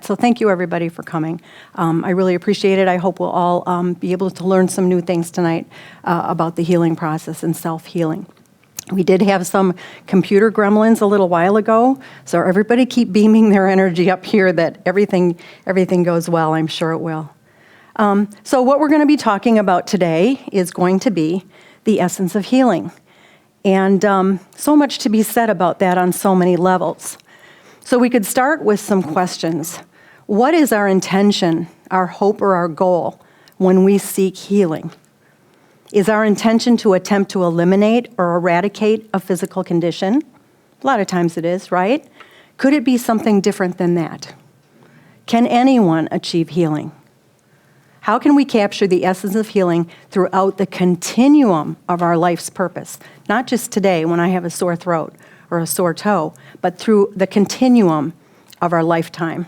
that. So thank you, everybody, for coming. I really appreciate it. I hope we'll all be able to learn some new things tonight about the healing process and self-healing. We did have some computer gremlins a little while ago, so everybody keep beaming their energy up here that everything goes well. I'm sure it will. So what we're going to be talking about today is going to be the essence of healing. And so much to be said about that on so many levels. So we could start with some questions. What is our intention, our hope, or our goal when we seek healing? Is our intention to attempt to eliminate or eradicate a physical condition? A lot of times it is, right? Could it be something different than that? Can anyone achieve healing? How can we capture the essence of healing throughout the continuum of our life's purpose? Not just today when I have a sore throat or a sore toe, but through the continuum of our lifetime.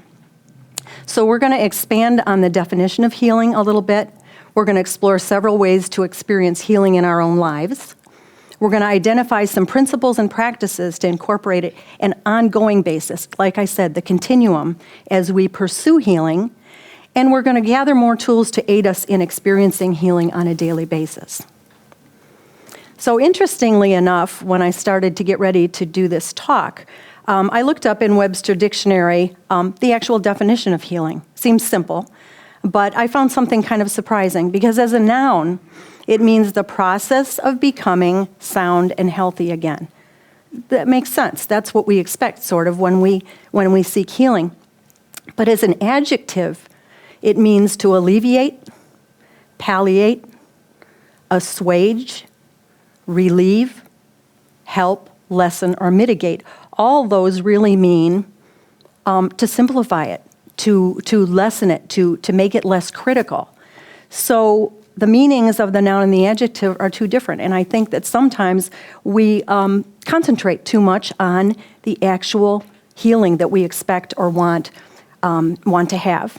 So we're going to expand on the definition of healing a little bit. We're going to explore several ways to experience healing in our own lives. We're going to identify some principles and practices to incorporate it on an ongoing basis, like I said, the continuum, as we pursue healing. And we're going to gather more tools to aid us in experiencing healing on a daily basis. So interestingly enough, when I started to get ready to do this talk, I looked up in Webster Dictionary the actual definition of healing. Seems simple, but I found something kind of surprising because as a noun, it means the process of becoming sound and healthy again. That makes sense. That's what we expect sort of when we seek healing. But as an adjective, it means to alleviate, palliate, assuage, relieve, help, lessen, or mitigate. All those really mean to simplify it, to lessen it, to make it less critical. So the meanings of the noun and the adjective are two different, and I think that sometimes we concentrate too much on the actual healing that we expect or want to have.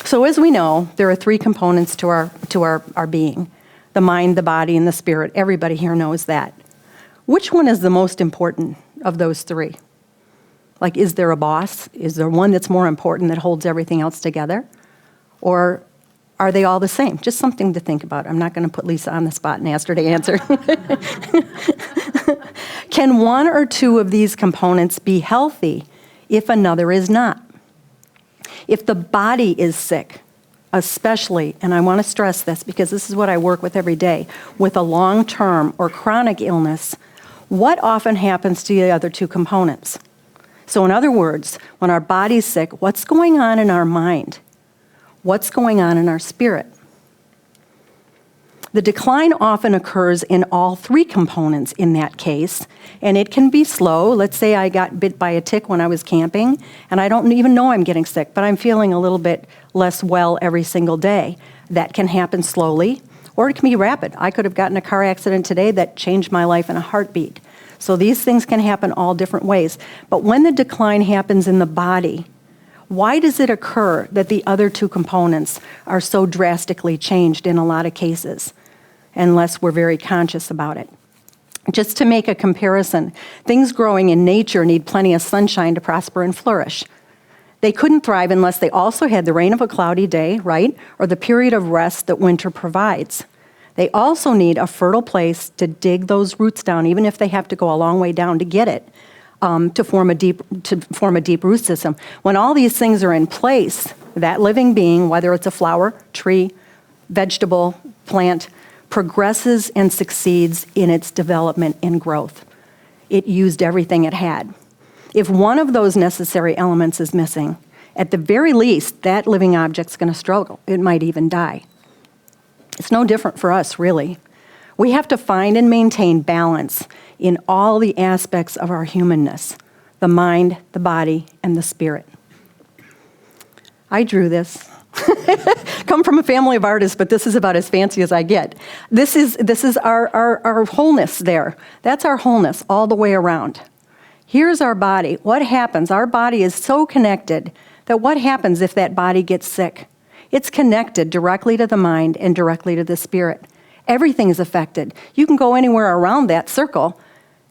So as we know, there are three components to our being: the mind, the body, and the spirit. Everybody here knows that. Which one is the most important of those three? Like, is there a boss? Is there one that's more important that holds everything else together? Or are they all the same? Just something to think about. I'm not going to put Lisa on the spot and ask her to answer. Can one or two of these components be healthy if another is not? If the body is sick, especially, and I want to stress this because this is what I work with every day, with a long-term or chronic illness, what often happens to the other two components? So in other words, when our body's sick, what's going on in our mind? What's going on in our spirit? The decline often occurs in all three components in that case, and it can be slow. Let's say I got bit by a tick when I was camping, and I don't even know I'm getting sick, but I'm feeling a little bit less well every single day. That can happen slowly, or it can be rapid. I could have gotten a car accident today that changed my life in a heartbeat. So these things can happen all different ways. But when the decline happens in the body, why does it occur that the other two components are so drastically changed in a lot of cases, unless we're very conscious about it? Just to make a comparison, things growing in nature need plenty of sunshine to prosper and flourish. They couldn't thrive unless they also had the rain of a cloudy day, right? Or the period of rest that winter provides. They also need a fertile place to dig those roots down, even if they have to go a long way down to get it, to form a deep root system. When all these things are in place, that living being, whether it's a flower, tree, vegetable, plant, progresses and succeeds in its development and growth. It used everything it had. If one of those necessary elements is missing, at the very least, that living object's going to struggle. It might even die. It's no different for us, really. We have to find and maintain balance in all the aspects of our humanness: the mind, the body, and the spirit. I drew this. Come from a family of artists, but this is about as fancy as I get. This is our wholeness there. That's our wholeness all the way around. Here's our body. What happens? Our body is so connected that what happens if that body gets sick? It's connected directly to the mind and directly to the spirit. Everything is affected. You can go anywhere around that circle.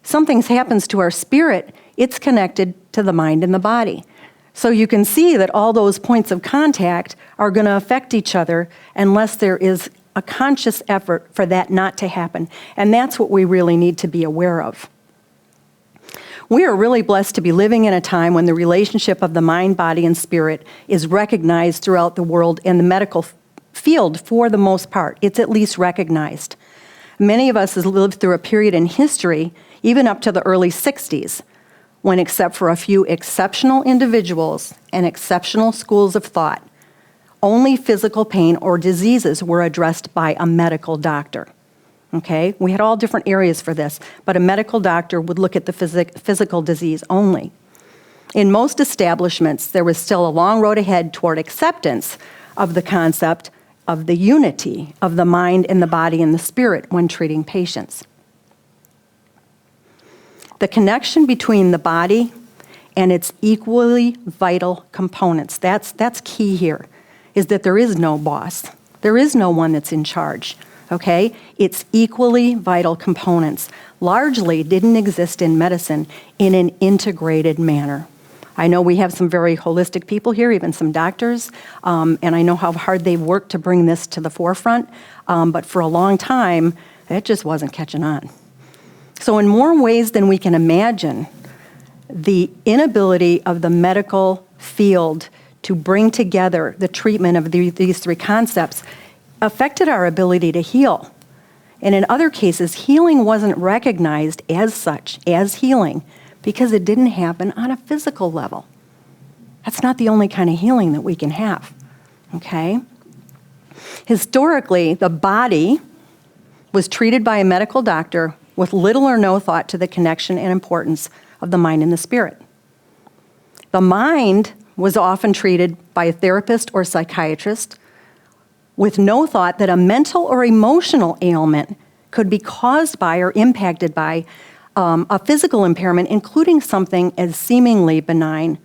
Something happens to our spirit, it's connected to the mind and the body. So you can see that all those points of contact are going to affect each other unless there is a conscious effort for that not to happen. And that's what we really need to be aware of. We are really blessed to be living in a time when the relationship of the mind, body, and spirit is recognized throughout the world in the medical field for the most part. It's at least recognized. Many of us have lived through a period in history, even up to the early 60s, when except for a few exceptional individuals and exceptional schools of thought, only physical pain or diseases were addressed by a medical doctor. Okay? We had all different areas for this, but a medical doctor would look at the physical disease only. In most establishments, there was still a long road ahead toward acceptance of the concept of the unity of the mind and the body and the spirit when treating patients. The connection between the body and its equally vital components, that's key here, is that there is no boss. There is no one that's in charge, okay? It's equally vital components largely didn't exist in medicine in an integrated manner. I know we have some very holistic people here, even some doctors, and I know how hard they've worked to bring this to the forefront, but for a long time, it just wasn't catching on. So in more ways than we can imagine, the inability of the medical field to bring together the treatment of these three concepts affected our ability to heal. And in other cases, healing wasn't recognized as such, as healing, because it didn't happen on a physical level. That's not the only kind of healing that we can have, okay? Historically, the body was treated by a medical doctor with little or no thought to the connection and importance of the mind and the spirit. The mind was often treated by a therapist or psychiatrist with no thought that a mental or emotional ailment could be caused by or impacted by a physical impairment, including something as seemingly benign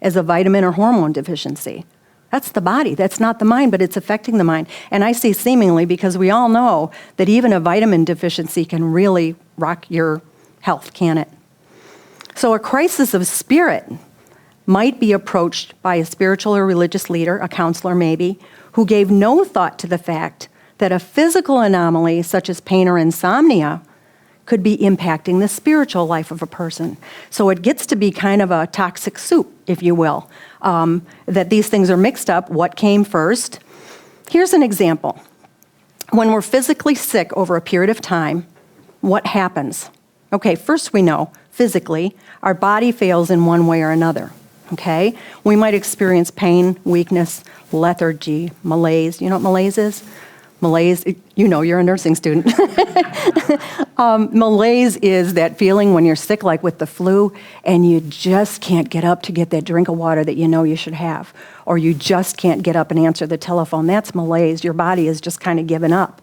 as a vitamin or hormone deficiency. That's the body. That's not the mind, but it's affecting the mind. And I say seemingly because we all know that even a vitamin deficiency can really rock your health, can it? So a crisis of spirit might be approached by a spiritual or religious leader, a counselor maybe, who gave no thought to the fact that a physical anomaly such as pain or insomnia could be impacting the spiritual life of a person. So it gets to be kind of a toxic soup, if you will, that these things are mixed up. What came first? Here's an example. When we're physically sick over a period of time, what happens? Okay, first we know, physically, our body fails in one way or another, okay? We might experience pain, weakness, lethargy, malaise. You know what malaise is? Malaise, you know, you're a nursing student. Malaise is that feeling when you're sick, like with the flu, and you just can't get up to get that drink of water that you know you should have, or you just can't get up and answer the telephone. That's malaise. Your body is just kind of given up.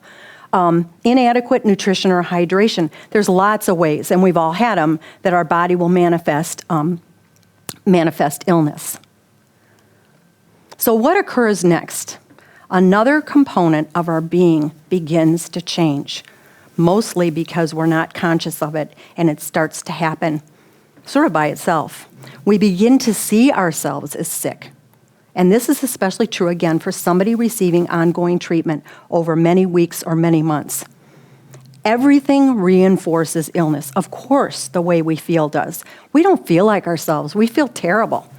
Inadequate nutrition or hydration. There's lots of ways, and we've all had them, that our body will manifest illness. So what occurs next? Another component of our being begins to change, mostly because we're not conscious of it, and it starts to happen sort of by itself. We begin to see ourselves as sick. And this is especially true, again, for somebody receiving ongoing treatment over many weeks or many months. Everything reinforces illness. Of course, the way we feel does. We don't feel like ourselves. We feel terrible.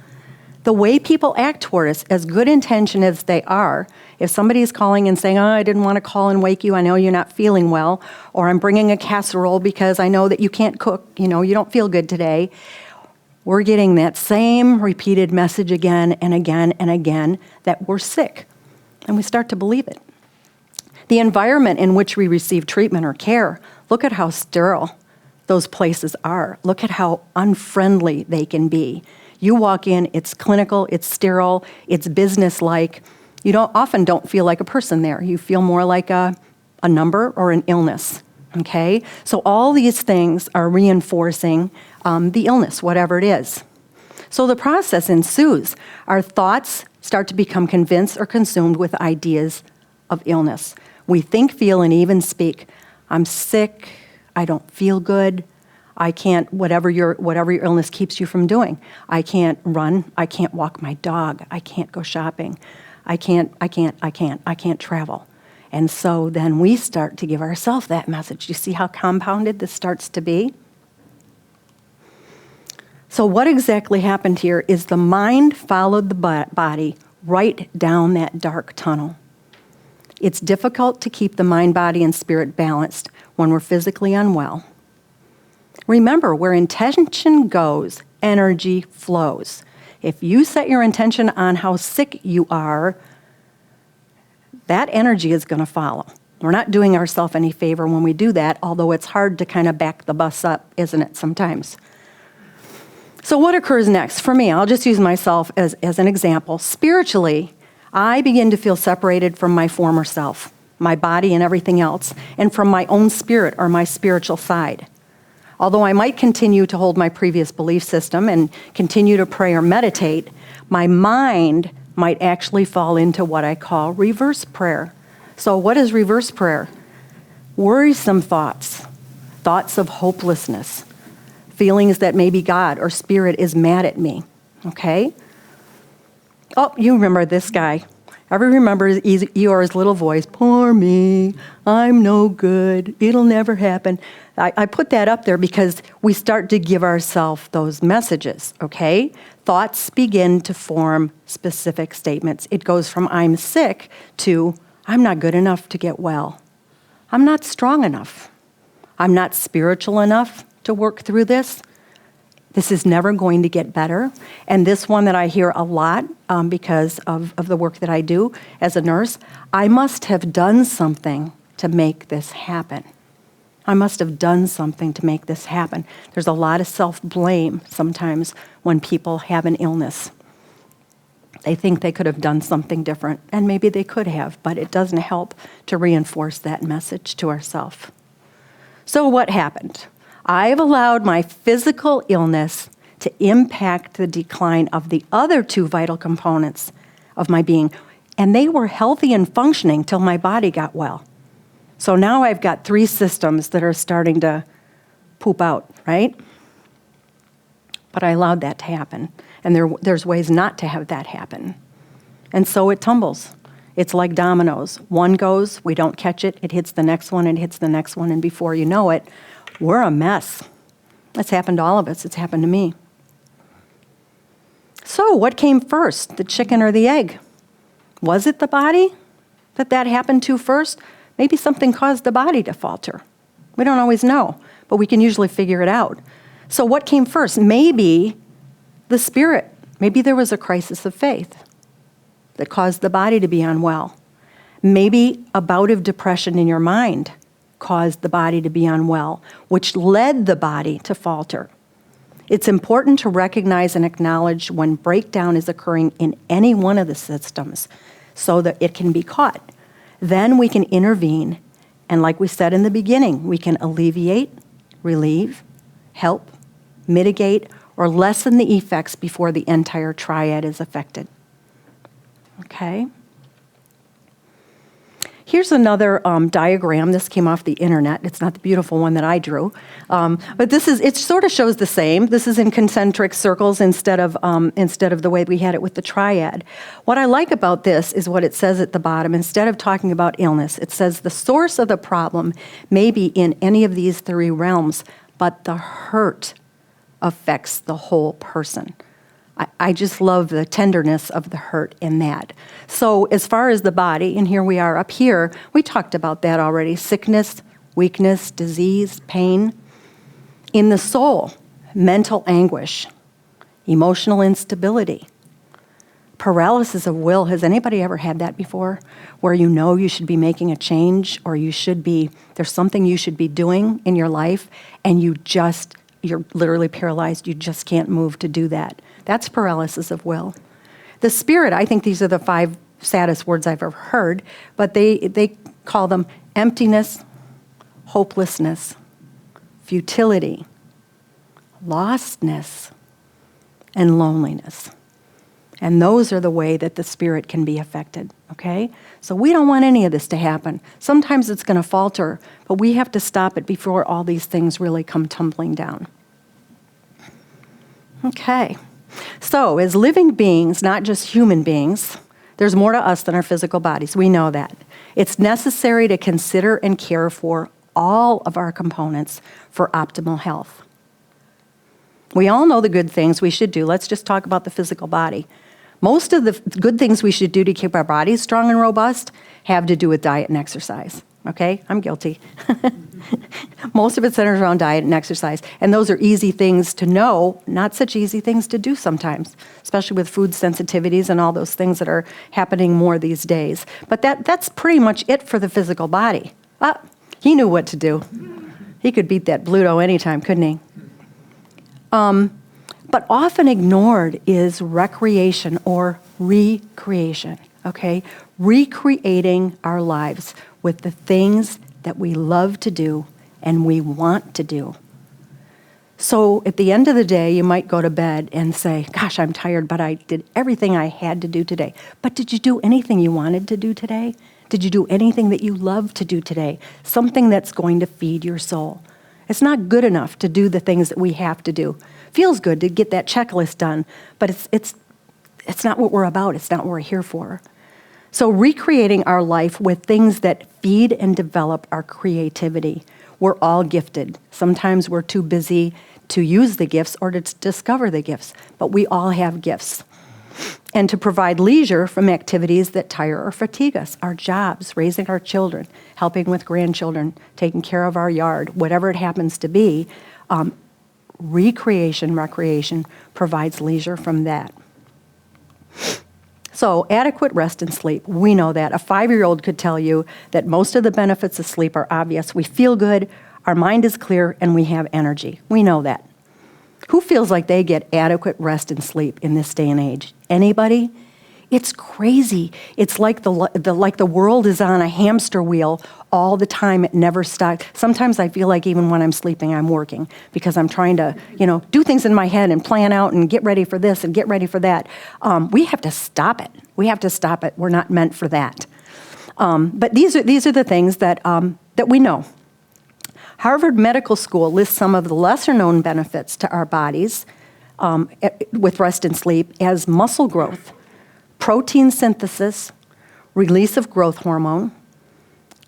The way people act toward us, as good intention as they are, if somebody's calling and saying, oh, I didn't want to call and wake you, I know you're not feeling well, or I'm bringing a casserole because I know that you can't cook, you know, you don't feel good today, we're getting that same repeated message again and again and again that we're sick, and we start to believe it. The environment in which we receive treatment or care, look at how sterile those places are. Look at how unfriendly they can be. You walk in, it's clinical, it's sterile, it's business-like. You often don't feel like a person there. You feel more like a number or an illness, okay? So all these things are reinforcing the illness, whatever it is. So the process ensues. Our thoughts start to become convinced or consumed with ideas of illness. We think, feel, and even speak, I'm sick, I don't feel good, I can't, whatever your illness keeps you from doing. I can't run. I can't walk my dog. I can't go shopping. I can't travel. And so then we start to give ourselves that message. You see how compounded this starts to be? So what exactly happened here is the mind followed the body right down that dark tunnel. It's difficult to keep the mind, body, and spirit balanced when we're physically unwell. Remember, where intention goes, energy flows. If you set your intention on how sick you are, that energy is going to follow. We're not doing ourselves any favor when we do that, although it's hard to kind of back the bus up, isn't it, sometimes? So what occurs next? For me, I'll just use myself as an example. Spiritually, I begin to feel separated from my former self, my body and everything else, and from my own spirit or my spiritual side. Although I might continue to hold my previous belief system and continue to pray or meditate, my mind might actually fall into what I call reverse prayer. So what is reverse prayer? Worrisome thoughts, thoughts of hopelessness, feelings that maybe God or spirit is mad at me, okay? Oh, you remember this guy. Everyone remembers Eeyore's little voice, poor me, I'm no good, it'll never happen. I put that up there because we start to give ourselves those messages, okay? Thoughts begin to form specific statements. It goes from I'm sick to I'm not good enough to get well. I'm not strong enough. I'm not spiritual enough to work through this. This is never going to get better. And this one that I hear a lot because of the work that I do as a nurse, I must have done something to make this happen. I must have done something to make this happen. There's a lot of self-blame sometimes when people have an illness. They think they could have done something different, and maybe they could have, but it doesn't help to reinforce that message to ourselves. So what happened? I've allowed my physical illness to impact the decline of the other two vital components of my being, and they were healthy and functioning till my body got well. So now I've got three systems that are starting to poop out, right? But I allowed that to happen. And there's ways not to have that happen. And so it tumbles. It's like dominoes. One goes, we don't catch it, it hits the next one, it hits the next one, and before you know it, we're a mess. It's happened to all of us. It's happened to me. So what came first, the chicken or the egg? Was it the body that happened to first? Maybe something caused the body to falter. We don't always know, but we can usually figure it out. So what came first? Maybe the spirit. Maybe there was a crisis of faith that caused the body to be unwell. Maybe a bout of depression in your mind caused the body to be unwell, which led the body to falter. It's important to recognize and acknowledge when breakdown is occurring in any one of the systems so that it can be caught. Then we can intervene, and like we said in the beginning, we can alleviate, relieve, help, mitigate, or lessen the effects before the entire triad is affected. Okay? Here's another diagram. This came off the internet. It's not the beautiful one that I drew. But it sort of shows the same. This is in concentric circles instead of the way we had it with the triad. What I like about this is what it says at the bottom. Instead of talking about illness, it says the source of the problem may be in any of these three realms, but the hurt affects the whole person. I just love the tenderness of the hurt in that. So as far as the body, and here we are up here, we talked about that already. Sickness, weakness, disease, pain. In the soul, mental anguish, emotional instability, paralysis of will. Has anybody ever had that before? Where you know you should be making a change or there's something you should be doing in your life and you're literally paralyzed. You just can't move to do that. That's paralysis of will. The spirit, I think these are the 5 saddest words I've ever heard, but they call them emptiness, hopelessness, futility, lostness, and loneliness. And those are the way that the spirit can be affected, okay? So we don't want any of this to happen. Sometimes it's going to falter, but we have to stop it before all these things really come tumbling down. Okay. So as living beings, not just human beings, there's more to us than our physical bodies. We know that. It's necessary to consider and care for all of our components for optimal health. We all know the good things we should do. Let's just talk about the physical body. Most of the good things we should do to keep our bodies strong and robust have to do with diet and exercise. Okay? I'm guilty. Most of it centers around diet and exercise. And those are easy things to know, not such easy things to do sometimes, especially with food sensitivities and all those things that are happening more these days. But that's pretty much it for the physical body. He knew what to do. He could beat that Bluto anytime, couldn't he? But often ignored is recreation or recreation, okay? Recreating our lives with the things that we love to do and we want to do. So at the end of the day, you might go to bed and say, gosh, I'm tired, but I did everything I had to do today. But did you do anything you wanted to do today? Did you do anything that you love to do today? Something that's going to feed your soul. It's not good enough to do the things that we have to do. Feels good to get that checklist done, but it's not what we're about. It's not what we're here for. So recreating our life with things that feed and develop our creativity. We're all gifted. Sometimes we're too busy to use the gifts or to discover the gifts, but we all have gifts. And to provide leisure from activities that tire or fatigue us, our jobs, raising our children, helping with grandchildren, taking care of our yard, whatever it happens to be, recreation provides leisure from that. So adequate rest and sleep, we know that. A 5-year-old could tell you that most of the benefits of sleep are obvious. We feel good, our mind is clear, and we have energy. We know that. Who feels like they get adequate rest and sleep in this day and age? Anybody? It's crazy. It's like the world is on a hamster wheel all the time. It never stops. Sometimes I feel like even when I'm sleeping, I'm working because I'm trying to, do things in my head and plan out and get ready for this and get ready for that. We have to stop it. We're not meant for that. But these are the things that we know. Harvard Medical School lists some of the lesser-known benefits to our bodies with rest and sleep as muscle growth, protein synthesis, release of growth hormone,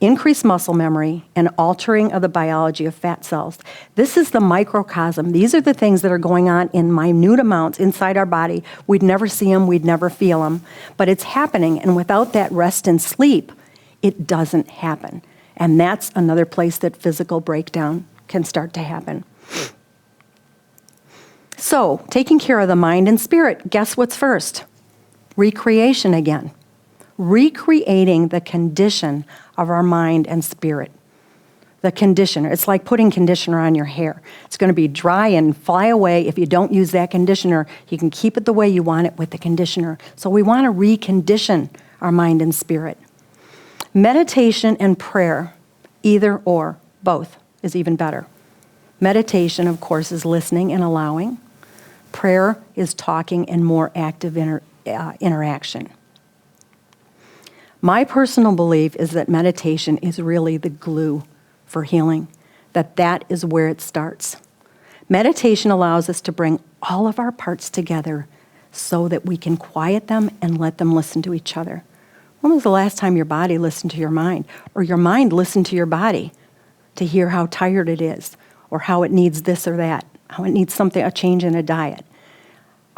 increased muscle memory, and altering of the biology of fat cells. This is the microcosm. These are the things that are going on in minute amounts inside our body. We'd never see them, we'd never feel them, but it's happening, and without that rest and sleep, it doesn't happen. And that's another place that physical breakdown can start to happen. So, taking care of the mind and spirit, guess what's first? Recreation again. Recreating the condition of our mind and spirit. The conditioner. It's like putting conditioner on your hair. It's going to be dry and fly away if you don't use that conditioner. You can keep it the way you want it with the conditioner. So we want to recondition our mind and spirit. Meditation and prayer, either or, both, is even better. Meditation, of course, is listening and allowing. Prayer is talking and more active interaction. My personal belief is that meditation is really the glue for healing, that is where it starts. Meditation allows us to bring all of our parts together so that we can quiet them and let them listen to each other. When was the last time your body listened to your mind, or your mind listened to your body to hear how tired it is, or how it needs this or that, how it needs a change in a diet?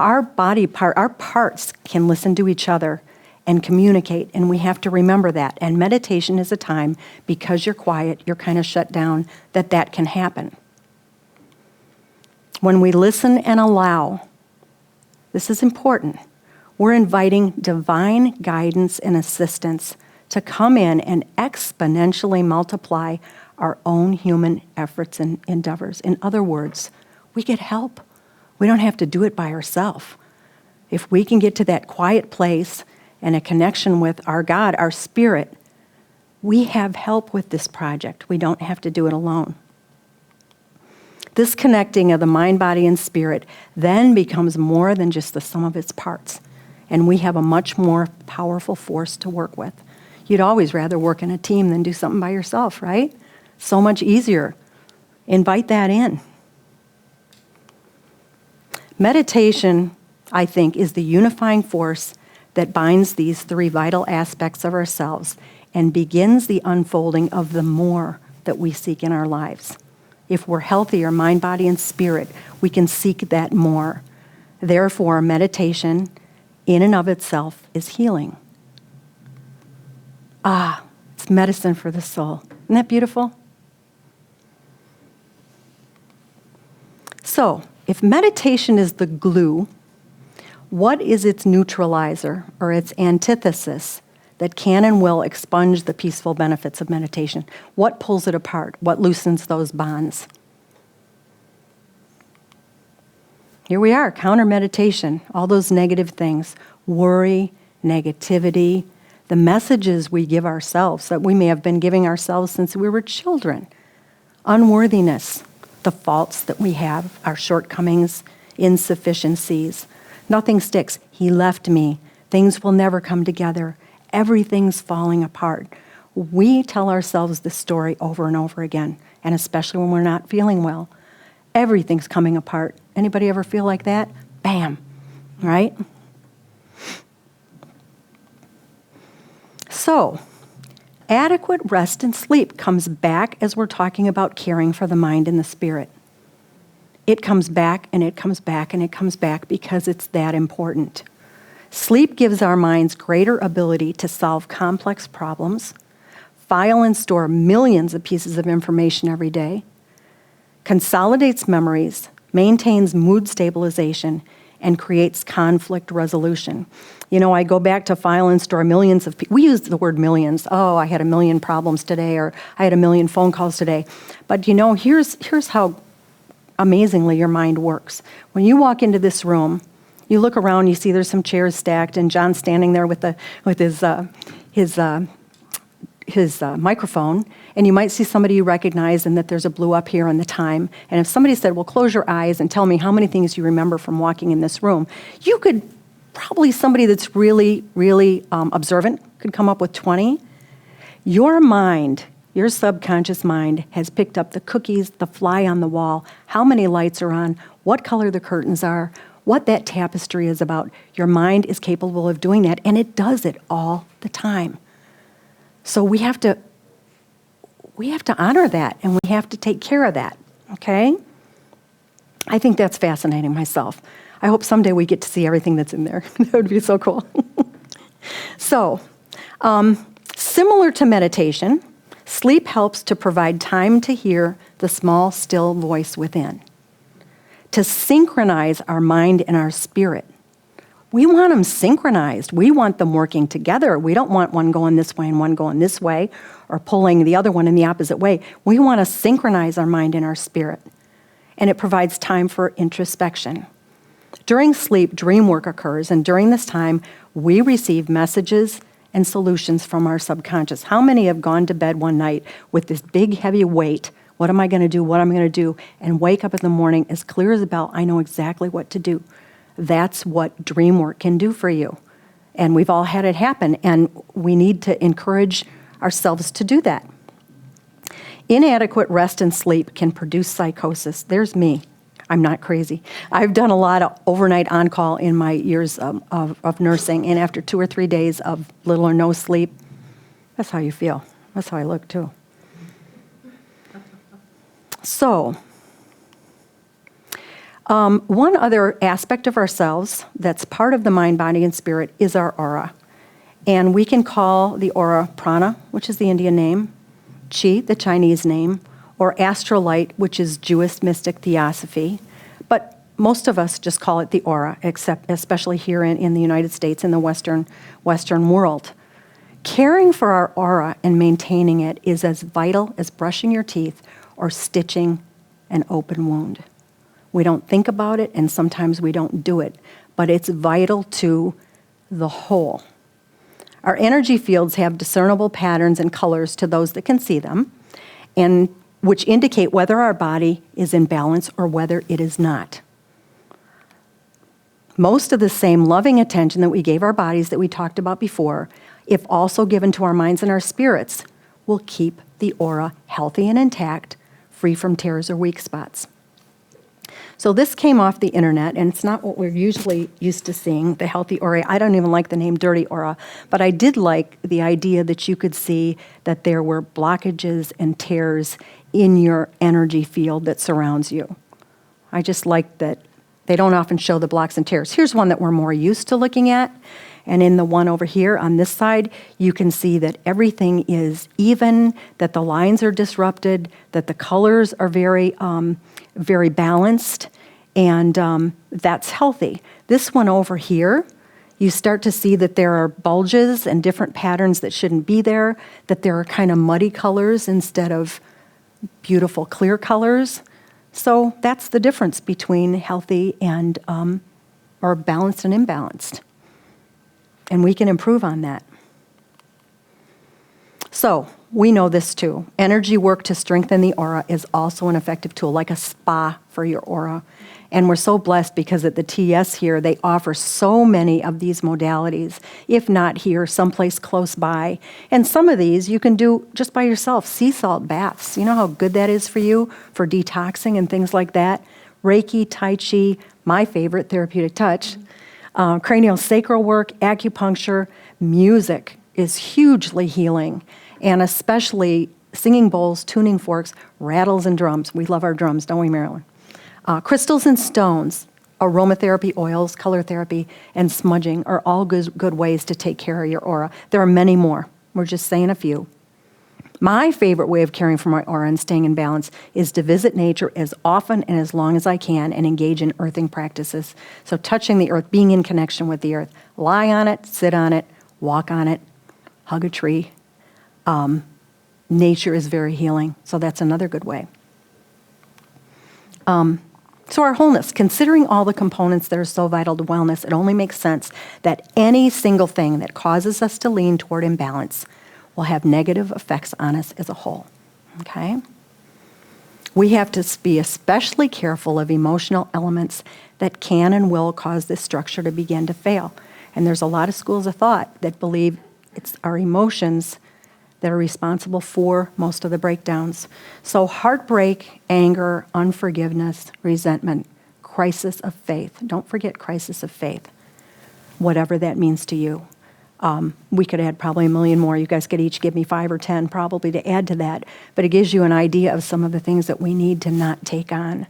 Our parts can listen to each other and communicate, and we have to remember that. And meditation is a time, because you're quiet, you're kind of shut down, that can happen. When we listen and allow, this is important, we're inviting divine guidance and assistance to come in and exponentially multiply our own human efforts and endeavors. In other words, we get help. We don't have to do it by ourselves. If we can get to that quiet place and a connection with our God, our spirit, we have help with this project. We don't have to do it alone. This connecting of the mind, body, and spirit then becomes more than just the sum of its parts. and we have a much more powerful force to work with. You'd always rather work in a team than do something by yourself, right? So much easier. Invite that in. Meditation, I think, is the unifying force that binds these three vital aspects of ourselves and begins the unfolding of the more that we seek in our lives. If we're healthier, mind, body, and spirit, we can seek that more. Therefore, meditation in and of itself is healing. It's medicine for the soul. Isn't that beautiful? So, if meditation is the glue, what is its neutralizer or its antithesis that can and will expunge the peaceful benefits of meditation? What pulls it apart? What loosens those bonds? Here we are, counter meditation, all those negative things, worry, negativity, the messages we give ourselves that we may have been giving ourselves since we were children, unworthiness, the faults that we have, our shortcomings, insufficiencies. Nothing sticks. He left me. Things will never come together. Everything's falling apart. We tell ourselves this story over and over again, and especially when we're not feeling well. Everything's coming apart. Anybody ever feel like that? Bam, right? So, adequate rest and sleep comes back as we're talking about caring for the mind and the spirit. It comes back and it comes back and it comes back because it's that important. Sleep gives our minds greater ability to solve complex problems, file and store millions of pieces of information every day, consolidates memories, maintains mood stabilization, and creates conflict resolution. You know, I go back to file and store millions of people. We use the word millions. Oh, I had 1 million problems today, or I had 1 million phone calls today. But you know, here's how amazingly your mind works. When you walk into this room, you look around, you see there's some chairs stacked, and John's standing there with his microphone, and you might see somebody you recognize and that there's a blue up here on the time. And if somebody said, well, close your eyes and tell me how many things you remember from walking in this room, you could probably, somebody that's really, really observant could come up with 20. Your mind, your subconscious mind, has picked up the cookies, the fly on the wall, how many lights are on, what color the curtains are, what that tapestry is about. Your mind is capable of doing that, and it does it all the time. So we have to honor that, and we have to take care of that, okay? I think that's fascinating myself. I hope someday we get to see everything that's in there. That would be so cool. So, similar to meditation, sleep helps to provide time to hear the small, still voice within, to synchronize our mind and our spirit. We want them synchronized. We want them working together. We don't want one going this way and one going this way, or pulling the other one in the opposite way. We want to synchronize our mind and our spirit. And it provides time for introspection. During sleep, dream work occurs, and during this time, we receive messages and solutions from our subconscious. How many have gone to bed one night with this big, heavy weight? What am I going to do? What am I going to do? And wake up in the morning as clear as a bell. I know exactly what to do. That's what dream work can do for you. And we've all had it happen, and we need to encourage ourselves to do that. Inadequate rest and sleep can produce psychosis. There's me. I'm not crazy. I've done a lot of overnight on-call in my years of nursing, and after 2 or 3 days of little or no sleep, that's how you feel. That's how I look, too. So, one other aspect of ourselves that's part of the mind, body, and spirit is our aura. And we can call the aura prana, which is the Indian name, chi, the Chinese name, or astrolight, which is Jewish mystic theosophy. But most of us just call it the aura, especially here in the United States, in the Western world. Caring for our aura and maintaining it is as vital as brushing your teeth or stitching an open wound. We don't think about it, and sometimes we don't do it, but it's vital to the whole. Our energy fields have discernible patterns and colors to those that can see them, and which indicate whether our body is in balance or whether it is not. Most of the same loving attention that we gave our bodies that we talked about before, if also given to our minds and our spirits, will keep the aura healthy and intact, free from tears or weak spots. So this came off the internet, and it's not what we're usually used to seeing, the healthy aura. I don't even like the name dirty aura, but I did like the idea that you could see that there were blockages and tears in your energy field that surrounds you. I just like that they don't often show the blocks and tears. Here's one that we're more used to looking at. And in the one over here on this side, you can see that everything is even, that the lines are disrupted, that the colors are very balanced, and that's healthy. This one over here, you start to see that there are bulges and different patterns that shouldn't be there, that there are kind of muddy colors instead of beautiful clear colors. So that's the difference between healthy and or balanced and imbalanced. And we can improve on that. So we know this too. Energy work to strengthen the aura is also an effective tool, like a spa for your aura. And we're so blessed because at the TS here, they offer so many of these modalities, if not here, someplace close by. And some of these you can do just by yourself, sea salt baths. You know how good that is for you, for detoxing and things like that? Reiki, Tai Chi, my favorite, therapeutic touch. Cranial sacral work, acupuncture, music is hugely healing, and especially singing bowls, tuning forks, rattles, and drums. We love our drums, don't we, Marilyn? Crystals and stones, aromatherapy, oils, color therapy, and smudging are all good ways to take care of your aura. There are many more. We're just saying a few. My favorite way of caring for my aura and staying in balance is to visit nature as often and as long as I can and engage in earthing practices. So touching the earth, being in connection with the earth. Lie on it, sit on it, walk on it, hug a tree. Nature is very healing, so that's another good way. So our wholeness, considering all the components that are so vital to wellness, it only makes sense that any single thing that causes us to lean toward imbalance will have negative effects on us as a whole, okay? We have to be especially careful of emotional elements that can and will cause this structure to begin to fail. And there's a lot of schools of thought that believe it's our emotions that are responsible for most of the breakdowns. So heartbreak, anger, unforgiveness, resentment, crisis of faith. Don't forget crisis of faith, whatever that means to you. We could add probably a million more. You guys could each give me 5 or 10 probably to add to that. But it gives you an idea of some of the things that we need to not take on.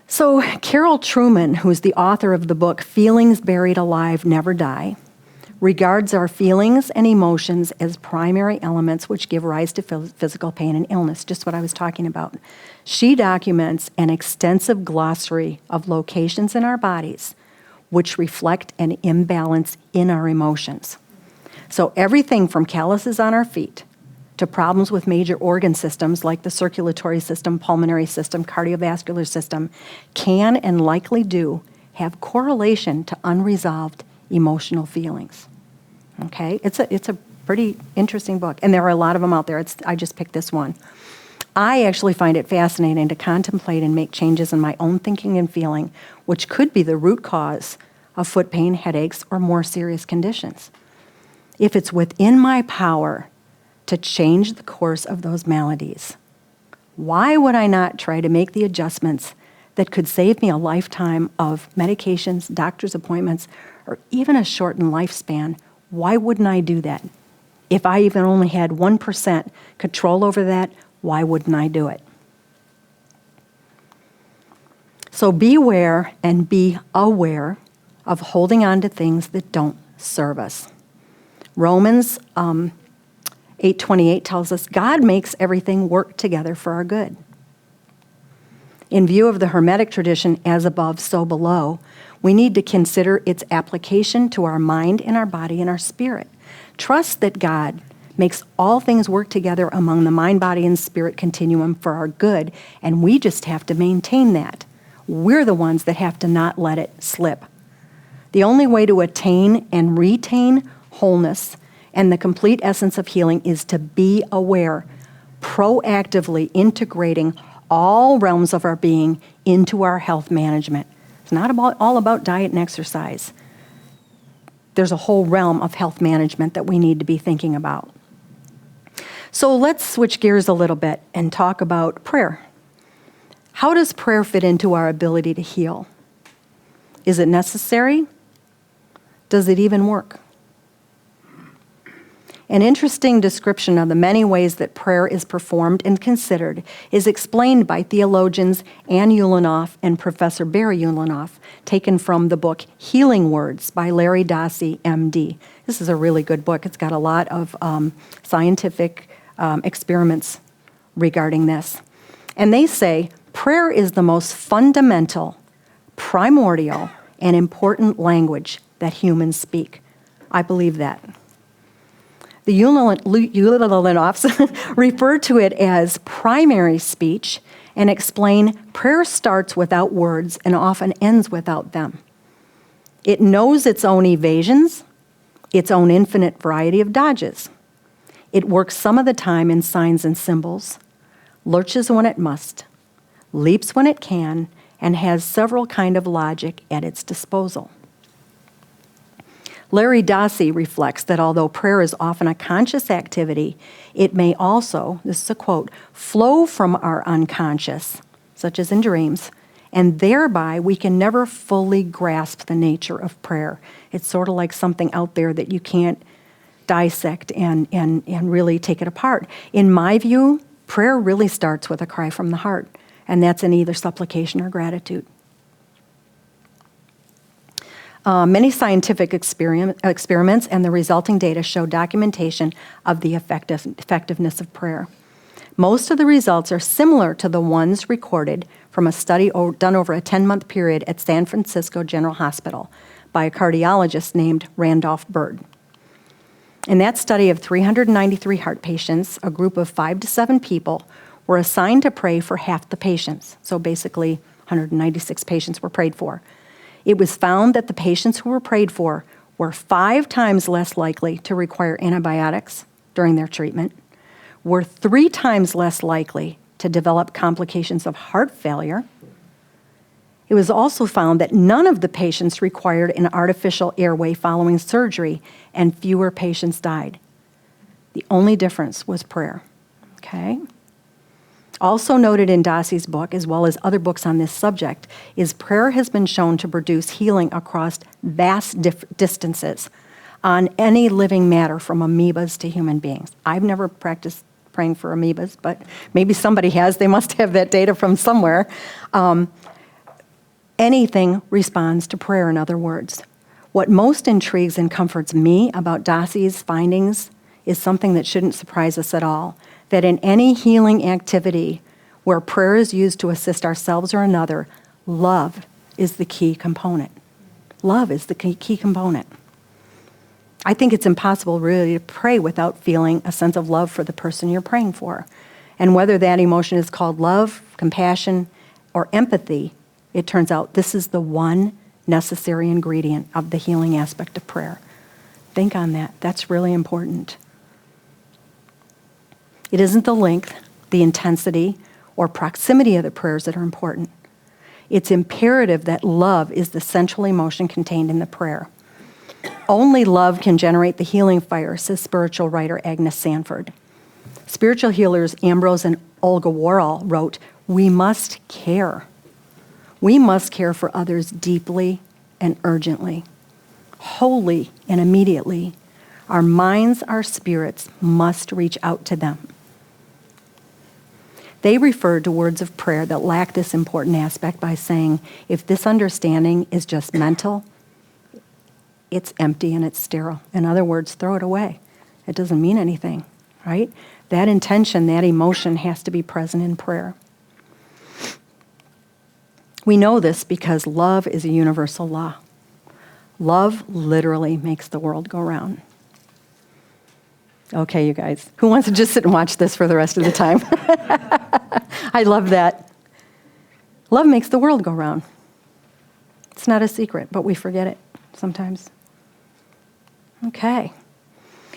So Carol Trueman, who is the author of the book Feelings Buried Alive Never Die, regards our feelings and emotions as primary elements which give rise to physical pain and illness, just what I was talking about. She documents an extensive glossary of locations in our bodies which reflect an imbalance in our emotions. So everything from calluses on our feet to problems with major organ systems like the circulatory system, pulmonary system, cardiovascular system can and likely do have correlation to unresolved emotional feelings. Okay? It's a pretty interesting book, and there are a lot of them out there. I just picked this one. I actually find it fascinating to contemplate and make changes in my own thinking and feeling, which could be the root cause of foot pain, headaches, or more serious conditions. If it's within my power to change the course of those maladies, why would I not try to make the adjustments that could save me a lifetime of medications, doctor's appointments, or even a shortened lifespan? Why wouldn't I do that? If I even only had 1% control over that, why wouldn't I do it? So beware and be aware of holding on to things that don't serve us. Romans 8:28 tells us God makes everything work together for our good. In view of the Hermetic tradition, as above, so below, we need to consider its application to our mind and our body and our spirit. Trust that God makes all things work together among the mind, body, and spirit continuum for our good, and we just have to maintain that. We're the ones that have to not let it slip. The only way to attain and retain wholeness and the complete essence of healing is to be aware, proactively integrating all realms of our being into our health management. It's not all about diet and exercise. There's a whole realm of health management that we need to be thinking about. So let's switch gears a little bit and talk about prayer. How does prayer fit into our ability to heal? Is it necessary? Does it even work? An interesting description of the many ways that prayer is performed and considered is explained by theologians Ann Ulinoff and Professor Barry Ulinoff, taken from the book Healing Words by Larry Dossey, MD. This is a really good book. It's got a lot of scientific experiments regarding this. And they say, prayer is the most fundamental, primordial, and important language that humans speak. I believe that. The Ulinoffs refer to it as primary speech and explain prayer starts without words and often ends without them. It knows its own evasions, its own infinite variety of dodges. It works some of the time in signs and symbols, lurches when it must, leaps when it can, and has several kinds of logic at its disposal. Larry Dossey reflects that although prayer is often a conscious activity, it may also, this is a quote, flow from our unconscious, such as in dreams, and thereby we can never fully grasp the nature of prayer. It's sort of like something out there that you can't dissect and really take it apart. In my view, prayer really starts with a cry from the heart, and that's in either supplication or gratitude. Many scientific experiments and the resulting data show documentation of the effectiveness of prayer. Most of the results are similar to the ones recorded from a study done over a 10-month period at San Francisco General Hospital by a cardiologist named Randolph Bird. In that study of 393 heart patients, a group of 5 to 7 people were assigned to pray for half the patients. So basically, 196 patients were prayed for. It was found that the patients who were prayed for were 5 times less likely to require antibiotics during their treatment, were 3 times less likely to develop complications of heart failure. It was also found that none of the patients required an artificial airway following surgery, and fewer patients died. The only difference was prayer. Okay? Also noted in Dossey's book, as well as other books on this subject, is prayer has been shown to produce healing across vast distances on any living matter from amoebas to human beings. I've never practiced praying for amoebas, but maybe somebody has. They must have that data from somewhere. Anything responds to prayer, in other words. What most intrigues and comforts me about Dossey's findings is something that shouldn't surprise us at all, that in any healing activity where prayer is used to assist ourselves or another, love is the key component. Love is the key component. I think it's impossible really to pray without feeling a sense of love for the person you're praying for. And whether that emotion is called love, compassion, or empathy, it turns out this is the one necessary ingredient of the healing aspect of prayer. Think on that. That's really important. It isn't the length, the intensity, or proximity of the prayers that are important. It's imperative that love is the central emotion contained in the prayer. Only love can generate the healing fire, says spiritual writer Agnes Sanford. Spiritual healers Ambrose and Olga Worrall wrote, "We must care. We must care for others deeply and urgently, wholly and immediately. Our minds, our spirits must reach out to them." They referred to words of prayer that lack this important aspect by saying, if this understanding is just mental, it's empty and it's sterile. In other words, throw it away. It doesn't mean anything, right? That intention, that emotion has to be present in prayer. We know this because love is a universal law. Love literally makes the world go round. Okay, you guys, who wants to just sit and watch this for the rest of the time? I love that. Love makes the world go round. It's not a secret, but we forget it sometimes. Okay.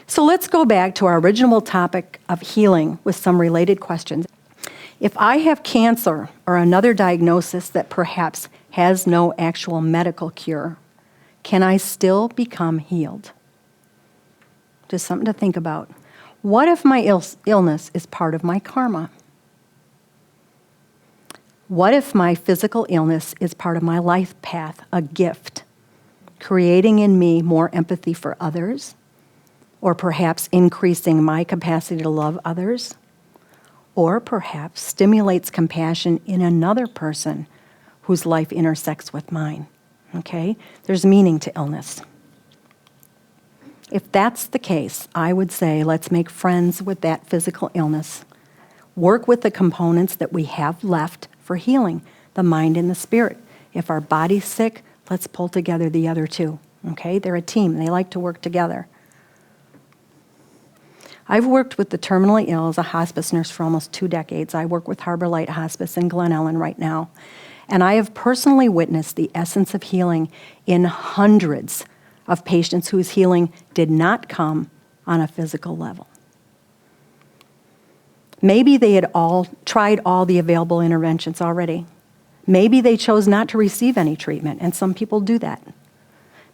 So let's go back to our original topic of healing with some related questions. If I have cancer or another diagnosis that perhaps has no actual medical cure, can I still become healed? Just something to think about. What if my illness is part of my karma? What if my physical illness is part of my life path, a gift, creating in me more empathy for others, or perhaps increasing my capacity to love others, or perhaps stimulates compassion in another person whose life intersects with mine? Okay? There's meaning to illness. If that's the case, I would say let's make friends with that physical illness. Work with the components that we have left for healing, the mind and the spirit. If our body's sick, let's pull together the other two. Okay? They're a team. They like to work together. I've worked with the terminally ill as a hospice nurse for almost 2 decades. I work with Harbor Light Hospice in Glen Ellen right now. And I have personally witnessed the essence of healing in hundreds of patients whose healing did not come on a physical level. Maybe they had all tried all the available interventions already. Maybe they chose not to receive any treatment, and some people do that.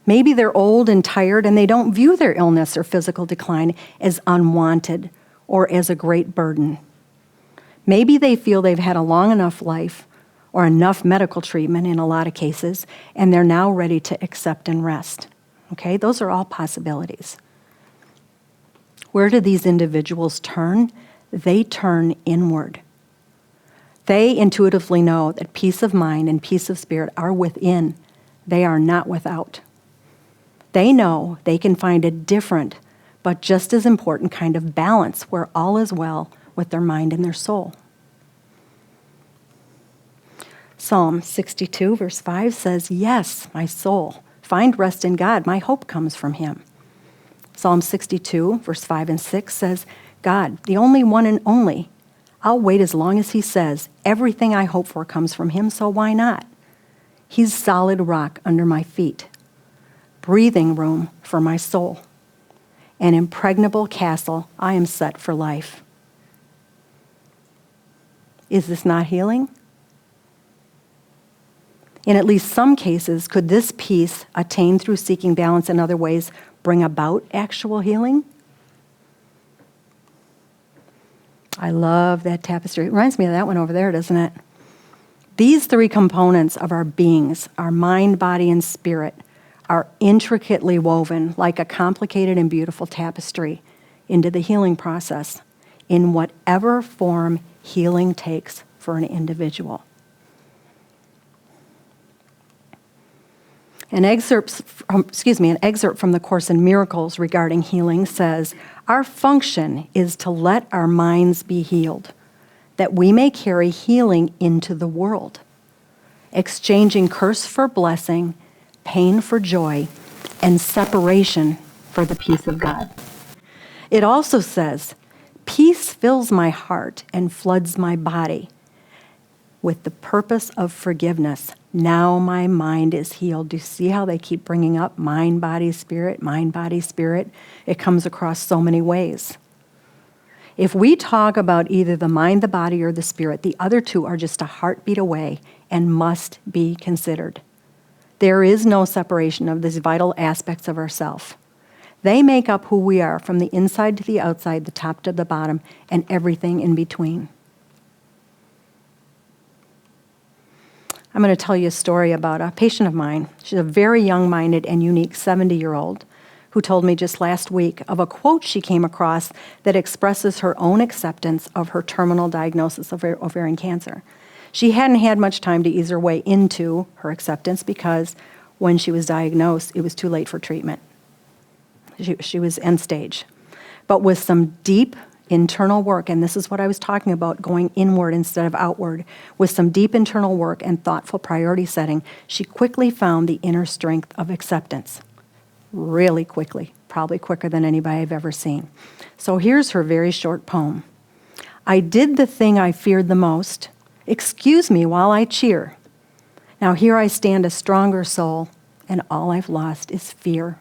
Maybe they're old and tired and they don't view their illness or physical decline as unwanted or as a great burden. Maybe they feel they've had a long enough life or enough medical treatment in a lot of cases, and they're now ready to accept and rest. Okay, those are all possibilities. Where do these individuals turn? They turn inward. They intuitively know that peace of mind and peace of spirit are within. They are not without. They know they can find a different, but just as important kind of balance where all is well with their mind and their soul. Psalm 62, verse 5 says, "Yes, my soul, find rest in God. My hope comes from him." Psalm 62, verse 5 and 6 says, "God, the only one and only, I'll wait as long as he says, everything I hope for comes from him, so why not? He's solid rock under my feet, breathing room for my soul, an impregnable castle I am set for life." Is this not healing? In at least some cases, could this peace, attained through seeking balance in other ways, bring about actual healing? I love that tapestry. It reminds me of that one over there, doesn't it? These 3 components of our beings, our mind, body, and spirit, are intricately woven like a complicated and beautiful tapestry into the healing process in whatever form healing takes for an individual. An excerpt from the Course in Miracles regarding healing says, "Our function is to let our minds be healed, that we may carry healing into the world, exchanging curse for blessing, pain for joy, and separation for the peace of God." It also says, "Peace fills my heart and floods my body with the purpose of forgiveness. Now my mind is healed." Do you see how they keep bringing up mind, body, spirit, mind, body, spirit? It comes across so many ways. If we talk about either the mind, the body, or the spirit, the other 2 are just a heartbeat away and must be considered. There is no separation of these vital aspects of ourself. They make up who we are from the inside to the outside, the top to the bottom, and everything in between. I'm going to tell you a story about a patient of mine. She's a very young-minded and unique 70-year-old who told me just last week of a quote she came across that expresses her own acceptance of her terminal diagnosis of ovarian cancer. She hadn't had much time to ease her way into her acceptance because when she was diagnosed, it was too late for treatment. She was end stage. But with some deep internal work, and this is what I was talking about, going inward instead of outward, with some deep internal work and thoughtful priority setting, she quickly found the inner strength of acceptance. Really quickly, probably quicker than anybody I've ever seen. So here's her very short poem. "I did the thing I feared the most. Excuse me while I cheer. Now here I stand a stronger soul, and all I've lost is fear."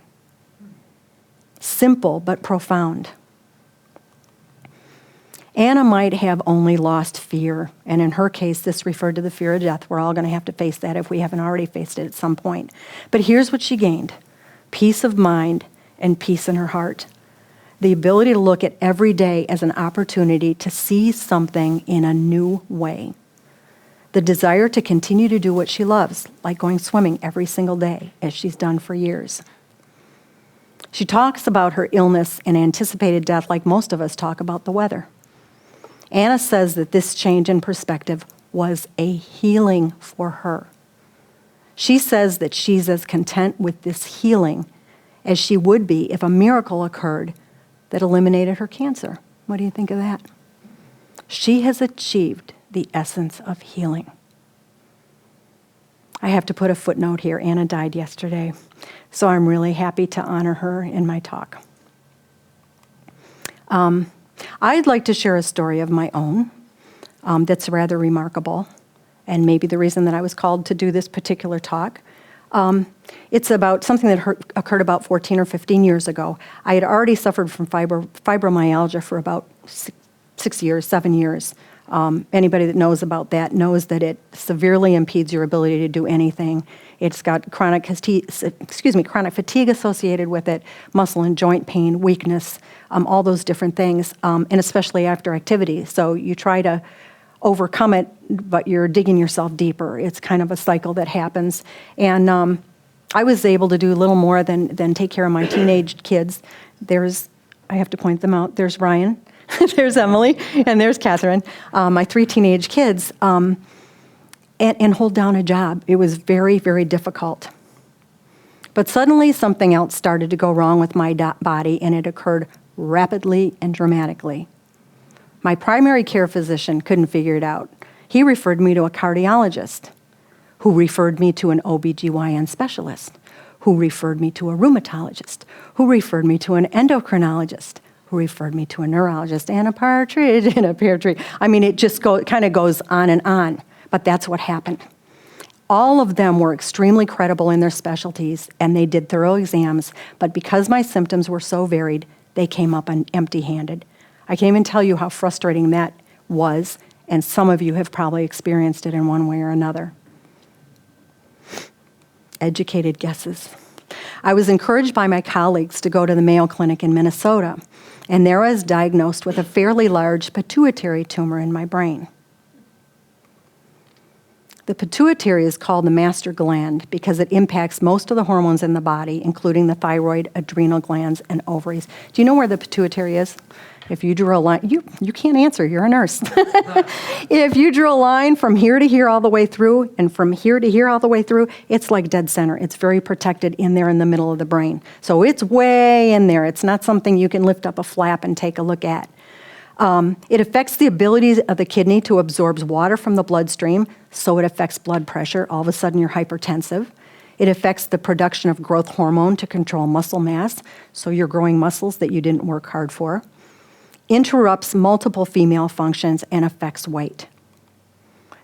Simple but profound. Anna might have only lost fear, and in her case, this referred to the fear of death. We're all going to have to face that if we haven't already faced it at some point. But here's what she gained: peace of mind and peace in her heart. The ability to look at every day as an opportunity to see something in a new way. The desire to continue to do what she loves, like going swimming every single day, as she's done for years. She talks about her illness and anticipated death like most of us talk about the weather. Anna says that this change in perspective was a healing for her. She says that she's as content with this healing as she would be if a miracle occurred that eliminated her cancer. What do you think of that? She has achieved the essence of healing. I have to put a footnote here. Anna died yesterday, so I'm really happy to honor her in my talk. I'd like to share a story of my own that's rather remarkable, and maybe the reason that I was called to do this particular talk. It's about something that occurred about 14 or 15 years ago. I had already suffered from fibromyalgia for about 7 years. Anybody that knows about that knows that it severely impedes your ability to do anything. It's got chronic fatigue associated with it, muscle and joint pain, weakness, all those different things, and especially after activity. So you try to overcome it, but you're digging yourself deeper. It's kind of a cycle that happens. And I was able to do a little more than take care of my teenage kids. I have to point them out. There's Ryan. There's Emily, and there's Catherine, my 3 teenage kids, and hold down a job. It was very, very difficult. But suddenly something else started to go wrong with my body, and it occurred rapidly and dramatically. My primary care physician couldn't figure it out. He referred me to a cardiologist, who referred me to an OBGYN specialist, who referred me to a rheumatologist, who referred me to an endocrinologist, who referred me to a neurologist, and a partridge in a pear tree. I mean, it just kind of goes on and on, but that's what happened. All of them were extremely credible in their specialties, and they did thorough exams, but because my symptoms were so varied, they came up empty-handed. I can't even tell you how frustrating that was, and some of you have probably experienced it in one way or another. Educated guesses. I was encouraged by my colleagues to go to the Mayo Clinic in Minnesota, and there I was diagnosed with a fairly large pituitary tumor in my brain. The pituitary is called the master gland because it impacts most of the hormones in the body, including the thyroid, adrenal glands, and ovaries. Do you know where the pituitary is? If you drew a line, you can't answer, you're a nurse. If you drew a line from here to here all the way through, and from here to here all the way through, it's like dead center. It's very protected in there in the middle of the brain. So it's way in there. It's not something you can lift up a flap and take a look at. It affects the ability of the kidney to absorb water from the bloodstream, so it affects blood pressure. All of a sudden you're hypertensive. It affects the production of growth hormone to control muscle mass, so you're growing muscles that you didn't work hard for. Interrupts multiple female functions and affects weight.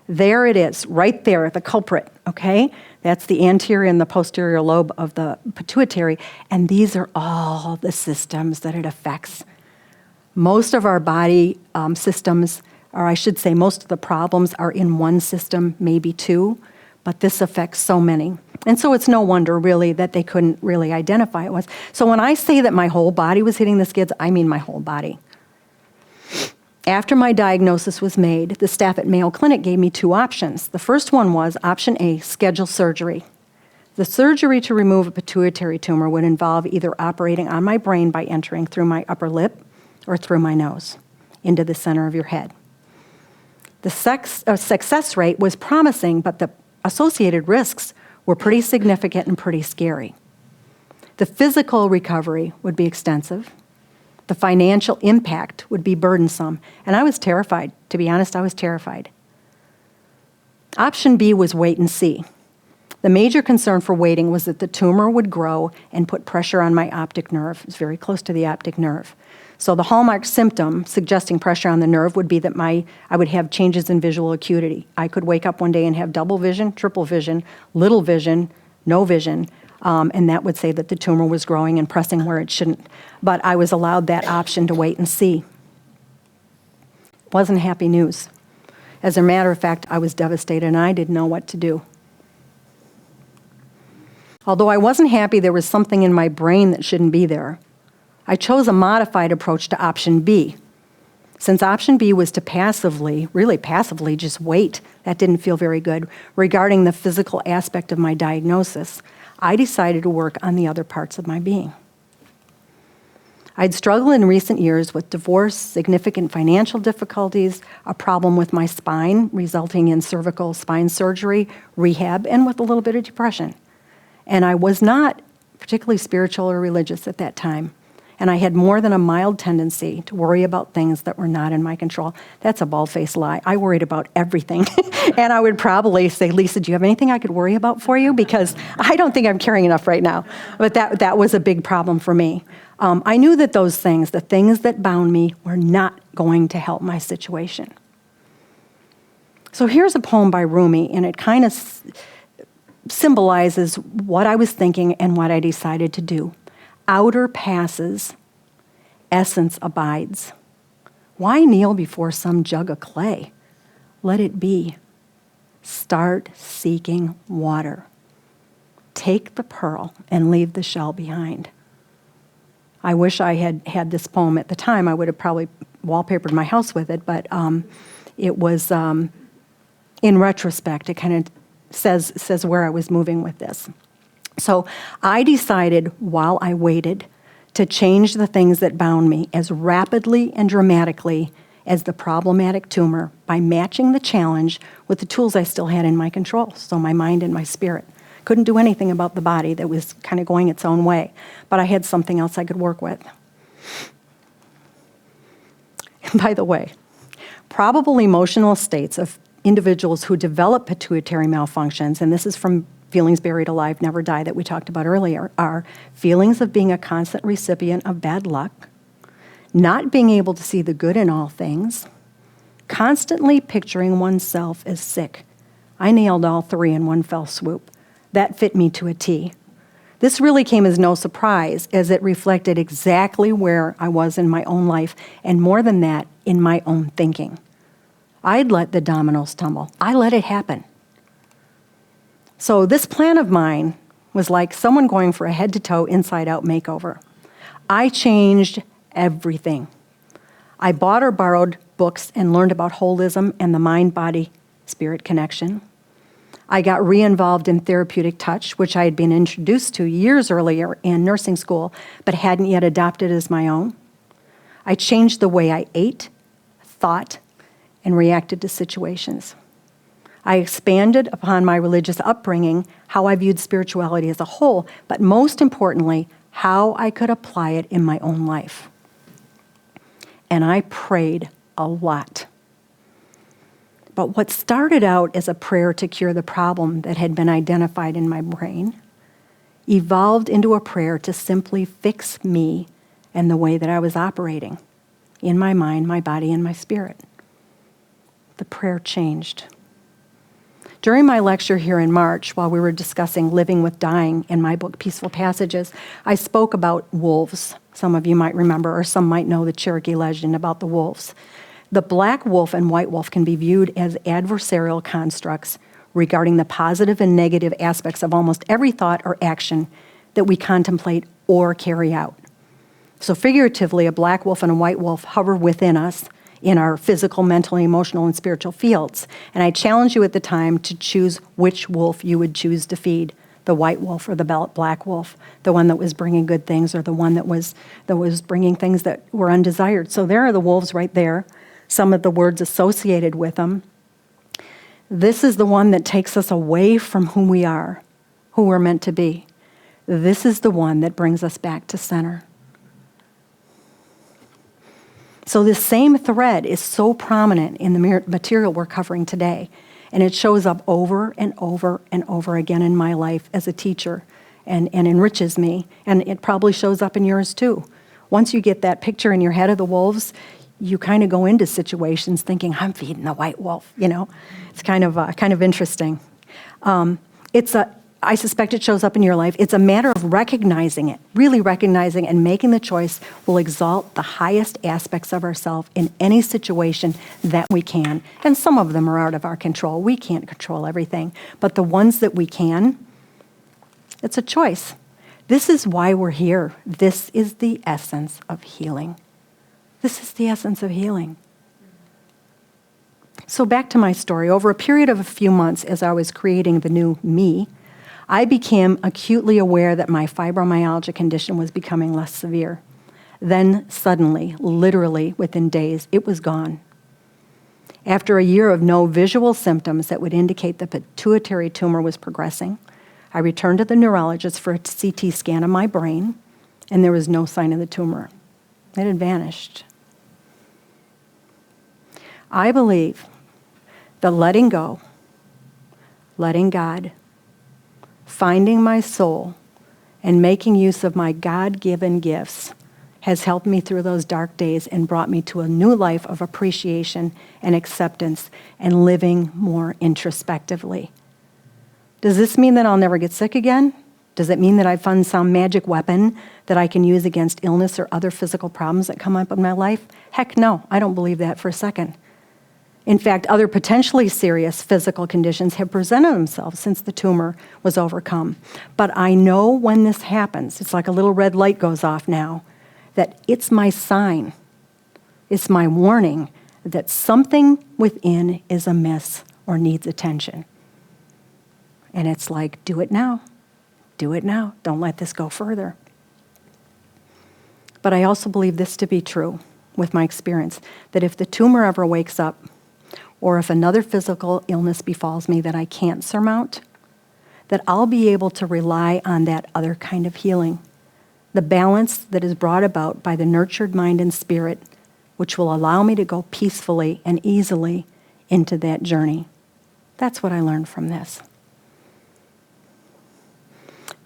There it is, right there, the culprit, okay? That's the anterior and the posterior lobe of the pituitary, and these are all the systems that it affects. Most of our body systems, or I should say most of the problems are in one system, maybe 2, but this affects so many. And so it's no wonder, really, that they couldn't really identify it was. So when I say that my whole body was hitting the skids, I mean my whole body. After my diagnosis was made, the staff at Mayo Clinic gave me 2 options. The first one was option A, schedule surgery. The surgery to remove a pituitary tumor would involve either operating on my brain by entering through my upper lip or through my nose into the center of your head. The success rate was promising, but the associated risks were pretty significant and pretty scary. The physical recovery would be extensive. The financial impact would be burdensome, and I was terrified. To be honest, I was terrified. Option B was wait and see. The major concern for waiting was that the tumor would grow and put pressure on my optic nerve. It's very close to the optic nerve. So the hallmark symptom suggesting pressure on the nerve would be that I would have changes in visual acuity. I could wake up one day and have double vision, triple vision, little vision, no vision, and that would say that the tumor was growing and pressing where it shouldn't. But I was allowed that option to wait and see. Wasn't happy news. As a matter of fact, I was devastated and I didn't know what to do. Although I wasn't happy there was something in my brain that shouldn't be there, I chose a modified approach to option B. Since option B was to really passively just wait, that didn't feel very good, regarding the physical aspect of my diagnosis, I decided to work on the other parts of my being. I'd struggled in recent years with divorce, significant financial difficulties, a problem with my spine resulting in cervical spine surgery, rehab, and with a little bit of depression. And I was not particularly spiritual or religious at that time. And I had more than a mild tendency to worry about things that were not in my control. That's a bald-faced lie. I worried about everything. And I would probably say, Lisa, do you have anything I could worry about for you? Because I don't think I'm caring enough right now. But that was a big problem for me. I knew that those things, the things that bound me, were not going to help my situation. So here's a poem by Rumi, and it kind of symbolizes what I was thinking and what I decided to do. Outer passes, essence abides. Why kneel before some jug of clay? Let it be. Start seeking water. Take the pearl and leave the shell behind. I wish I had had this poem at the time. I would have probably wallpapered my house with it, but it was, in retrospect, it kind of says where I was moving with this. So I decided while I waited to change the things that bound me as rapidly and dramatically as the problematic tumor by matching the challenge with the tools I still had in my control, so my mind and my spirit. Couldn't do anything about the body that was kind of going its own way, but I had something else I could work with. And by the way, probable emotional states of individuals who develop pituitary malfunctions, and this is from Feelings Buried Alive, Never Die that we talked about earlier, are feelings of being a constant recipient of bad luck, not being able to see the good in all things, constantly picturing oneself as sick. I nailed all three in one fell swoop. That fit me to a T. This really came as no surprise, as it reflected exactly where I was in my own life, and more than that, in my own thinking. I'd let the dominoes tumble. I let it happen. So this plan of mine was like someone going for a head-to-toe, inside-out makeover. I changed everything. I bought or borrowed books and learned about holism and the mind-body-spirit connection. I got re-involved in therapeutic touch, which I had been introduced to years earlier in nursing school, but hadn't yet adopted as my own. I changed the way I ate, thought, and reacted to situations. I expanded upon my religious upbringing, how I viewed spirituality as a whole, but most importantly, how I could apply it in my own life. And I prayed a lot. But what started out as a prayer to cure the problem that had been identified in my brain evolved into a prayer to simply fix me and the way that I was operating in my mind, my body, and my spirit. The prayer changed. During my lecture here in March, while we were discussing living with dying in my book, Peaceful Passages, I spoke about wolves. Some of you might remember, or some might know the Cherokee legend about the wolves. The black wolf and white wolf can be viewed as adversarial constructs regarding the positive and negative aspects of almost every thought or action that we contemplate or carry out. So figuratively, a black wolf and a white wolf hover within us in our physical, mental, emotional, and spiritual fields. And I challenged you at the time to choose which wolf you would choose to feed, the white wolf or the black wolf, the one that was bringing good things or the one that was bringing things that were undesired. So there are the wolves right there, some of the words associated with them. This is the one that takes us away from who we are, who we're meant to be. This is the one that brings us back to center. So this same thread is so prominent in the material we're covering today, and it shows up over and over and over again in my life as a teacher and enriches me, and it probably shows up in yours too. Once you get that picture in your head of the wolves, you kind of go into situations thinking, I'm feeding the white wolf, you know. It's kind of interesting. It's I suspect it shows up in your life. It's a matter of recognizing it, really recognizing and making the choice will exalt the highest aspects of ourselves in any situation that we can. And some of them are out of our control. We can't control everything. But the ones that we can, it's a choice. This is why we're here. This is the essence of healing. This is the essence of healing. So back to my story. Over a period of a few months, as I was creating the new me, I became acutely aware that my fibromyalgia condition was becoming less severe. Then suddenly, literally within days, it was gone. After a year of no visual symptoms that would indicate the pituitary tumor was progressing, I returned to the neurologist for a CT scan of my brain, and there was no sign of the tumor. It had vanished. I believe that letting go, letting God, finding my soul, and making use of my God-given gifts has helped me through those dark days and brought me to a new life of appreciation and acceptance and living more introspectively. Does this mean that I'll never get sick again? Does it mean that I've found some magic weapon that I can use against illness or other physical problems that come up in my life? Heck no, I don't believe that for a second. In fact, other potentially serious physical conditions have presented themselves since the tumor was overcome. But I know when this happens, it's like a little red light goes off now, that it's my sign, it's my warning that something within is amiss or needs attention. And it's like, do it now. Do it now. Don't let this go further. But I also believe this to be true with my experience, that if the tumor ever wakes up, or if another physical illness befalls me that I can't surmount, that I'll be able to rely on that other kind of healing, the balance that is brought about by the nurtured mind and spirit, which will allow me to go peacefully and easily into that journey. That's what I learned from this.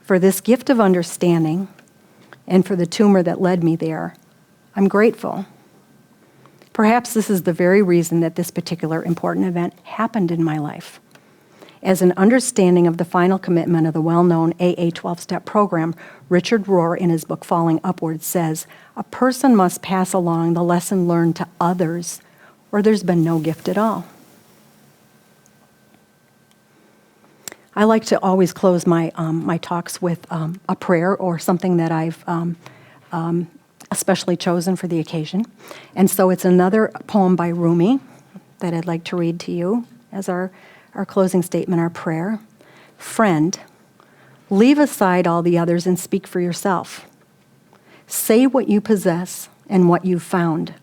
For this gift of understanding and for the tumor that led me there, I'm grateful. Perhaps this is the very reason that this particular important event happened in my life. As an understanding of the final commitment of the well-known AA 12-step program, Richard Rohr, in his book Falling Upward, says, a person must pass along the lesson learned to others, or there's been no gift at all. I like to always close my talks with a prayer or something that I've especially chosen for the occasion. And so it's another poem by Rumi that I'd like to read to you as our closing statement, our prayer. Friend, leave aside all the others and speak for yourself. Say what you possess and what you've found,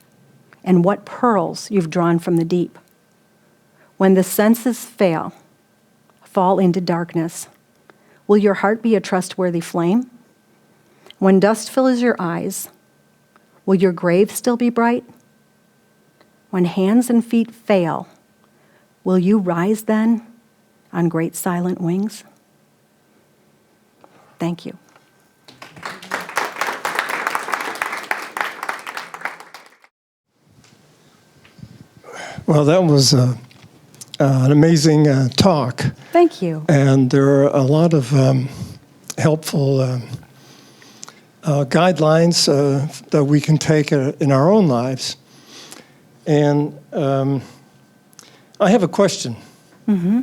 and what pearls you've drawn from the deep. When the senses fall into darkness, will your heart be a trustworthy flame? When dust fills your eyes, will your grave still be bright? When hands and feet fail, will you rise then on great silent wings? Thank you. Well, that was an amazing talk. Thank you. And there are a lot of helpful guidelines that we can take in our own lives. And I have a question. Mm-hmm.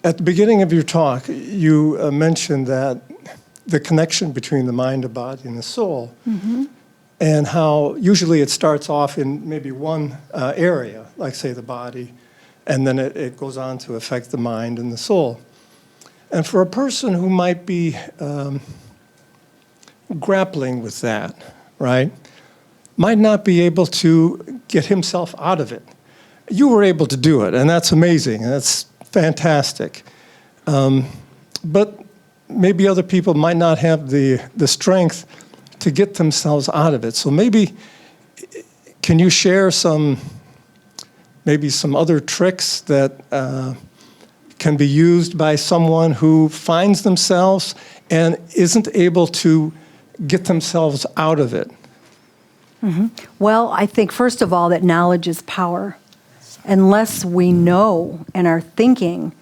At the beginning of your talk, you mentioned that the connection between the mind, the body, and the soul, Mm-hmm. and how usually it starts off in maybe one area, like say the body, and then it goes on to affect the mind and the soul. And for a person who might be grappling with that, right, might not be able to get himself out of it. You were able to do it, and that's amazing, and that's fantastic. But maybe other people might not have the strength to get themselves out of it. So maybe, can you share maybe some other tricks that can be used by someone who finds themselves and isn't able to get themselves out of it? Mm-hmm. Well, I think, first of all, that knowledge is power. Unless we know and are thinking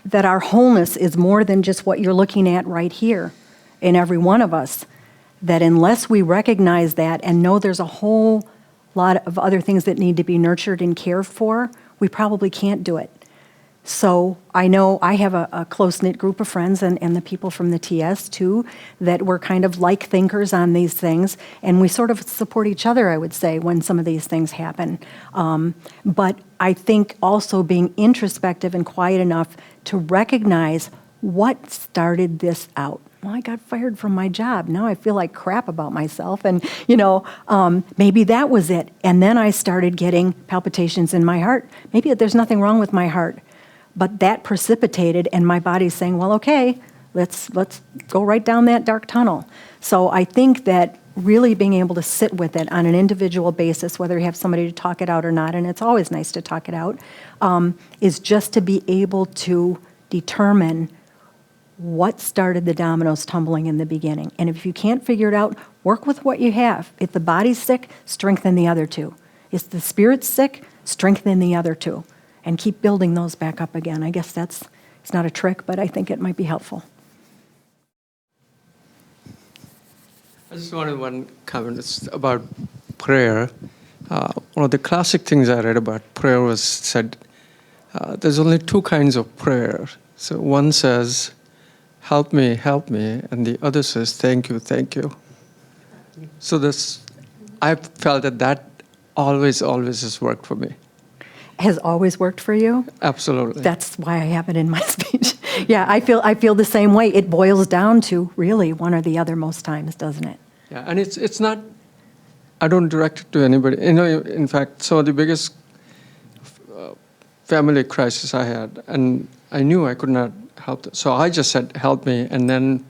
that our wholeness is more than just what you're looking at right here in every one of us, that unless we recognize that and know there's a whole lot of other things that need to be nurtured and cared for, we probably can't do it. So I know I have a close-knit group of friends and the people from the TS too, that we're kind of like thinkers on these things, and we sort of support each other, I would say, when some of these things happen. But I think also being introspective and quiet enough to recognize what started this out. Well, I got fired from my job. Now I feel like crap about myself. And, maybe that was it. And then I started getting palpitations in my heart. Maybe there's nothing wrong with my heart. But that precipitated, and my body's saying, well, okay, let's go right down that dark tunnel. So I think that really being able to sit with it on an individual basis, whether you have somebody to talk it out or not, and it's always nice to talk it out, is just to be able to determine what started the dominoes tumbling in the beginning. And if you can't figure it out, work with what you have. If the body's sick, strengthen the other two. If the spirit's sick, strengthen the other two. And keep building those back up again. I guess it's not a trick, but I think it might be helpful. I just wanted one comment. It's about prayer. One of the classic things I read about prayer was said, there's only two kinds of prayer. So one says, help me, and the other says, thank you, thank you. So I felt that always has worked for me. Has always worked for you? Absolutely. That's why I have it in my speech. Yeah, I feel the same way. It boils down to really one or the other most times, doesn't it? Yeah, and it's not, I don't direct it to anybody. In fact, some of the biggest family crisis I had, and I knew I could not help them. So I just said, help me, and then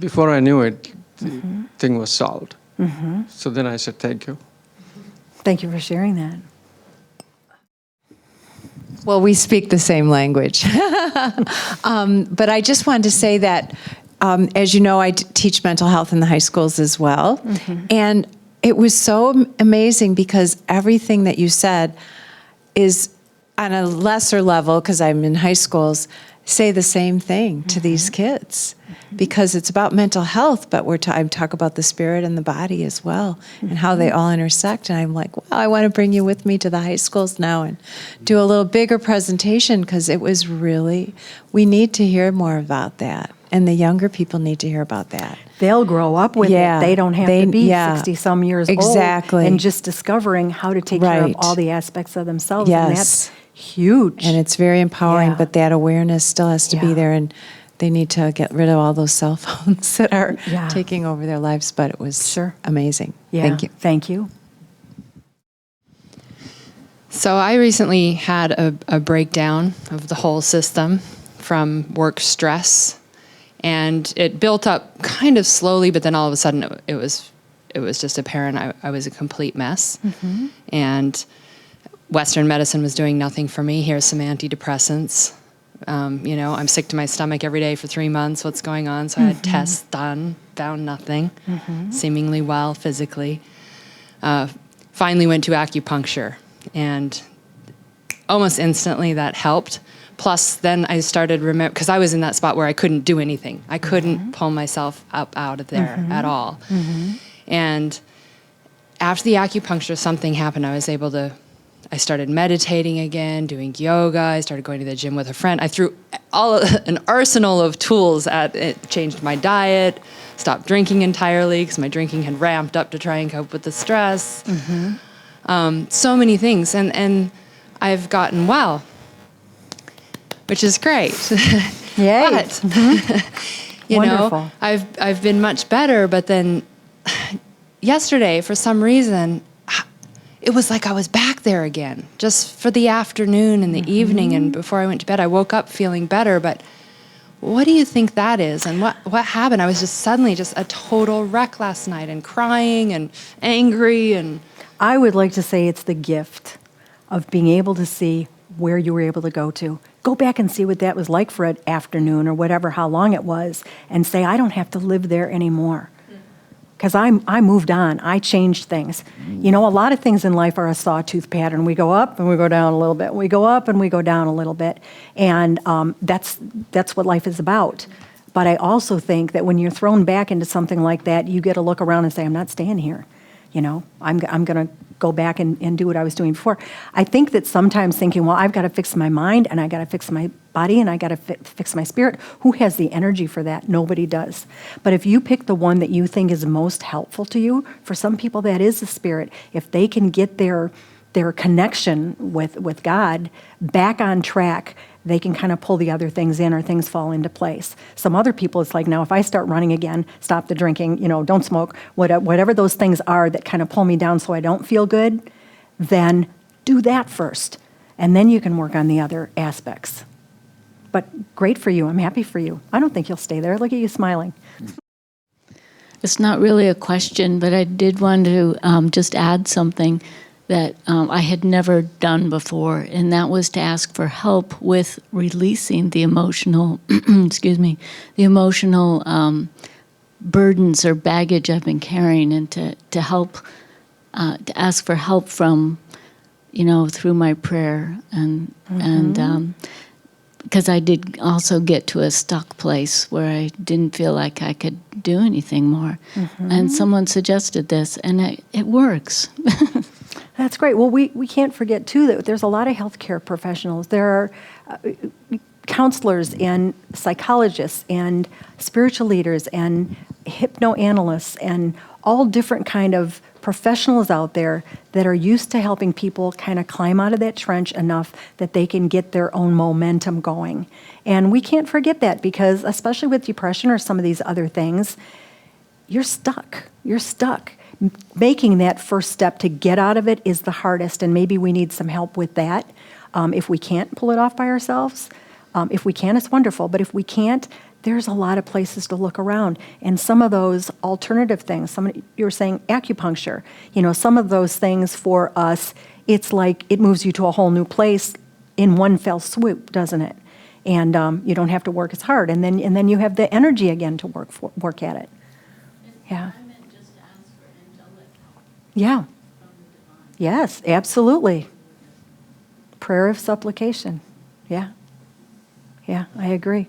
before I knew it, the thing was solved. So then I said, thank you. Thank you for sharing that. Well, we speak the same language. But I just wanted to say that, as you know, I teach mental health in the high schools as well. And it was so amazing because everything that you said is on a lesser level, because I'm in high schools, say the same thing to these kids. Because it's about mental health, but I talk about the spirit and the body as well, and how they all intersect. And I'm like, wow, I want to bring you with me to the high schools now and do a little bigger presentation, because it was really, we need to hear more about that. And the younger people need to hear about that. They'll grow up with it. They don't have to be 60-some years exactly. old. And just discovering how to take care of all the aspects of themselves. Yes. And that's huge. And it's very empowering, but that awareness still has to be there. And they need to get rid of all those cell phones that are taking over their lives. But it was amazing. Thank you. Thank you. So I recently had a breakdown of the whole system from work stress. And it built up kind of slowly, but then all of a sudden it was just apparent I was a complete mess. And Western medicine was doing nothing for me. Here's some antidepressants. I'm sick to my stomach every day for 3 months. What's going on? So I had tests done, found nothing, seemingly well physically. Finally went to acupuncture, and almost instantly that helped. Plus, then I started because I was in that spot where I couldn't do anything. I couldn't pull myself up out of there at all. And after the acupuncture, something happened. I started meditating again, doing yoga. I started going to the gym with a friend. I threw an arsenal of tools at it, changed my diet, stopped drinking entirely because my drinking had ramped up to try and cope with the stress. So many things. And I've gotten well, which is great. Yay. But, Wonderful. I've been much better, but then yesterday, for some reason, it was like I was back there again, just for the afternoon and the evening, and before I went to bed, I woke up feeling better, but what do you think that is? And what happened? I was just suddenly just a total wreck last night, and crying and angry, and... I would like to say it's the gift of being able to see where you were able to go to. Go back and see what that was like for an afternoon or whatever, how long it was, and say, I don't have to live there anymore. because I moved on. I changed things. You know, a lot of things in life are a sawtooth pattern. We go up and we go down a little bit. We go up and we go down a little bit. And that's what life is about. But I also think that when you're thrown back into something like that, you get to look around and say, I'm not staying here. You know, I'm going to go back and do what I was doing before. I think that sometimes thinking, well, I've got to fix my mind and I got to fix my body and I got to fix my spirit. Who has the energy for that? Nobody does. But if you pick the one that you think is most helpful to you, for some people that is the spirit, if they can get their connection with God back on track, they can kind of pull the other things in or things fall into place. Some other people, it's like, now if I start running again, stop the drinking, you know, don't smoke, whatever those things are that kind of pull me down so I don't feel good, then do that first. And then you can work on the other aspects. But great for you. I'm happy for you. I don't think you'll stay there. Look at you smiling. It's not really a question, but I did want to just add something that I had never done before, and that was to ask for help with releasing the emotional, the emotional burdens or baggage I've been carrying, and to help, to ask for help from, you know, through my prayer, and because I did also get to a stuck place where I didn't feel like I could do anything more, and someone suggested this, and it works. That's great. Well, we can't forget, too, that there's a lot of healthcare professionals. There are counselors and psychologists and spiritual leaders and hypnoanalysts and all different kind of professionals out there that are used to helping people kind of climb out of that trench enough that they can get their own momentum going. And we can't forget that because, especially with depression or some of these other things, you're stuck. You're stuck. Making that first step to get out of it is the hardest, and maybe we need some help with that. If we can't pull it off by ourselves, if we can, it's wonderful. But if we can't, there's a lot of places to look around. And some of those alternative things, you were saying acupuncture, you know, some of those things for us, it's like it moves you to a whole new place in one fell swoop, doesn't it? And you don't have to work as hard. And then you have the energy again to work at it. Yeah. Yeah. Yes, absolutely. Prayer of supplication. Yeah. Yeah, I agree.